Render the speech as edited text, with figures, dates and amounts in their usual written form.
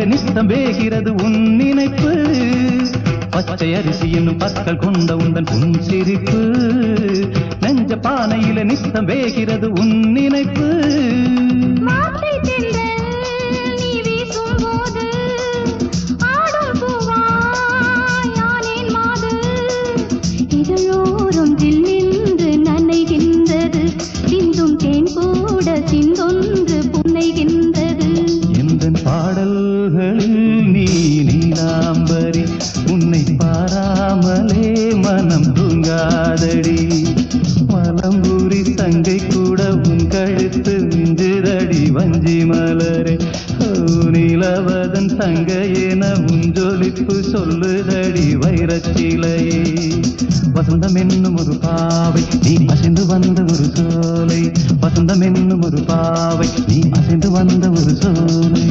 நித்தம் வேகிறது உன் நினைப்பு பச்சை அரிசி என்னும் பற்கள் கொண்ட உந்தன் உன் சிரிப்பு நெஞ்ச பானையில நித்தம் வேகிறது உன் நினைப்பு பாடல்களில் நீ நீலாம்பரி உன்னை பாராமலே மனம் தூங்காதடி மலம்பூரி தங்கை கூட உன் கழுத்து மிஞ்சுதடி வஞ்சி மலரே நிலவதன் தங்கையென உன் ஜொலிப்பு சொல்லுதடி வைரச்சிலையே வசந்தம் என்னும் ஒரு பாவை நீ அசைந்து வந்த ஒரு சோலை வசந்தம் என்னும் ஒரு பாவை நீ அசைந்து வந்த ஒரு சோலை